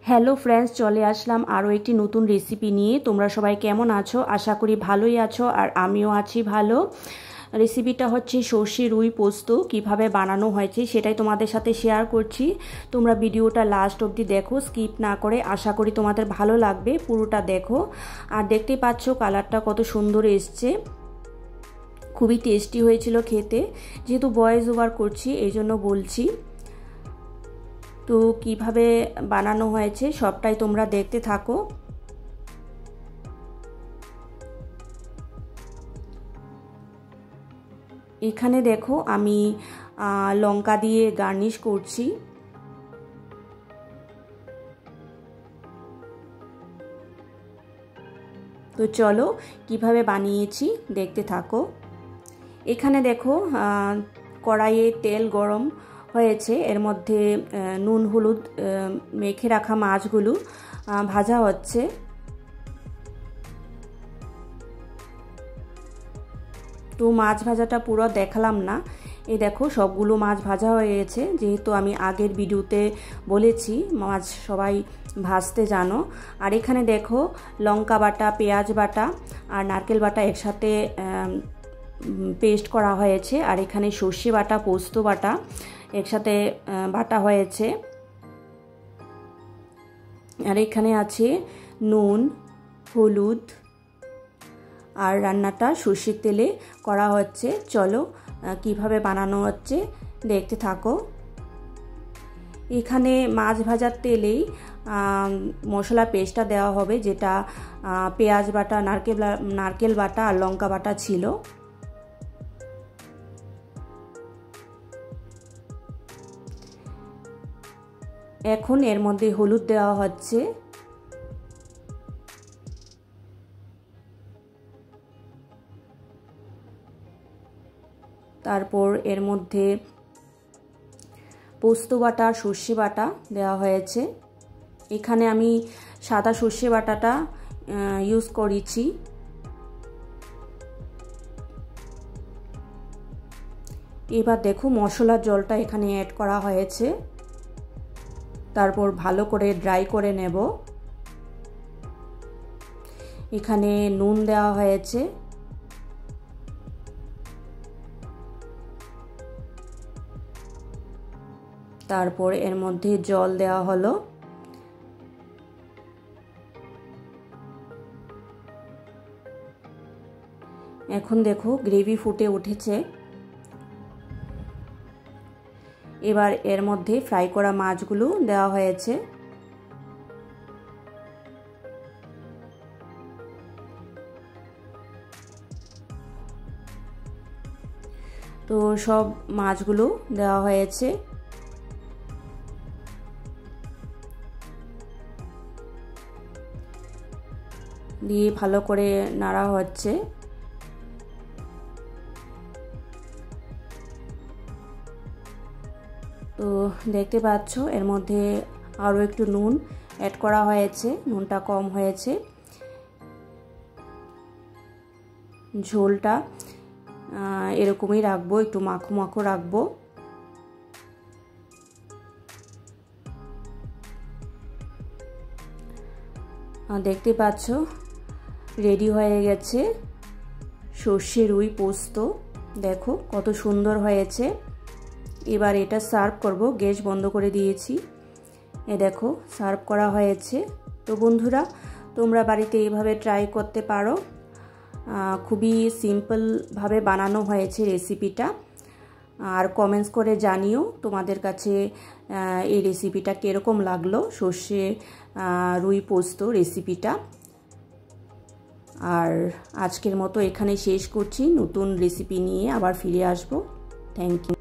Hello friends, চলে আসলাম আরও একটি নতুন রেসিপি নিয়ে। তোমরা সবাই কেমন আছো? আশা করি ভালোই আছো, আর আমিও আছি ভালো। রেসিপিটা হচ্ছে সর্ষে রুই পোস্ত। কিভাবে বানানো হয়েছে সেটাই তোমাদের সাথে শেয়ার করছি। তোমরা ভিডিওটা লাস্ট অবধি দেখো, স্কিপ না করে। আশা করি তোমাদের ভালো লাগবে, পুরোটা দেখো। আর দেখতে পাচ্ছ কালারটা কত সুন্দর এসছে, খুবই টেস্টি হয়েছিল খেতে। যেহেতু ভয়েস ওভার করছি এই জন্য বলছি। তো কিভাবে বানানো হয়েছে সবটাই তোমরা দেখতে থাকো। এখানে দেখো আমি লঙ্কা দিয়ে গার্নিশ করছি। তো চলো কিভাবে বানিয়েছি দেখতে থাকো। এখানে দেখো কড়াইয়ে তেল গরম হয়েছে, এর মধ্যে নুন হলুদ মেখে রাখা মাছগুলো ভাজা হচ্ছে। তো মাছ ভাজাটা পুরো দেখালাম না। এই দেখো সবগুলো মাছ ভাজা হয়ে গেছে, যেহেতু আমি আগের ভিডিওতে বলেছি মাছ সবাই ভাজতে জানো। আর এখানে দেখো লঙ্কা বাটা, পেঁয়াজ বাটা আর নারকেল বাটা একসাথে পেস্ট করা হয়েছে। আর এখানে সর্ষে বাটা, পোস্ত বাটা একসাথে বাটা হয়েছে। আর এখানে আছে নুন, হলুদ, আর রান্নাটা সর্ষের তেলে করা হচ্ছে। চলো কিভাবে বানানো হচ্ছে দেখতে থাকো। এখানে মাছ ভাজার তেলেই মশলা পেস্টটা দেওয়া হবে, যেটা পেঁয়াজ বাটা, নারকেল বাটা আর লঙ্কা বাটা ছিল। এখন এর মধ্যে হলুদ দেওয়া হচ্ছে। তারপর এর মধ্যে পোস্ত বাটা আর সর্ষে বাটা দেওয়া হয়েছে। এখানে আমি সাদা সর্ষে বাটাটা ইউজ করেছি। এবার দেখো মশলার জলটা এখানে অ্যাড করা হয়েছে। তারপর ভালো করে ড্রাই করে নেব। এখানে নুন দেওয়া হয়েছে। তারপর এর মধ্যে জল দেওয়া হলো। এখন দেখো গ্রেভি ফুটে উঠেছে। এবার এর মধ্যে ফ্রাই করা মাছগুলো দেওয়া হয়েছে। তো সব মাছগুলো দেওয়া হয়েছে। দিয়ে ভালো করে নাড়া হচ্ছে। তো দেখতে পাচ্ছ এর মধ্যে আরও একটু নুন অ্যাড করা হয়েছে, নুনটা কম হয়েছে। ঝোলটা এরকমই রাখবো, একটু মাখো মাখো রাখবো। দেখতে পাচ্ছ রেডি হয়ে গেছে সর্ষে রুই পোস্ত। দেখো কত সুন্দর হয়েছে। এবার এটা সার্ভ করব। গ্যাস বন্ধ করে দিয়েছি। এ দেখো সার্ভ করা হয়েছে। তো বন্ধুরা, তোমরা বাড়িতে এইভাবে ট্রাই করতে পারো। খুবই সিম্পলভাবে বানানো হয়েছে রেসিপিটা। আর কমেন্টস করে জানিও তোমাদের কাছে এই রেসিপিটা কীরকম লাগলো, সর্ষে রুই পোস্ত রেসিপিটা। আর আজকের মতো এখানে শেষ করছি। নতুন রেসিপি নিয়ে আবার ফিরে আসবো। Thank you.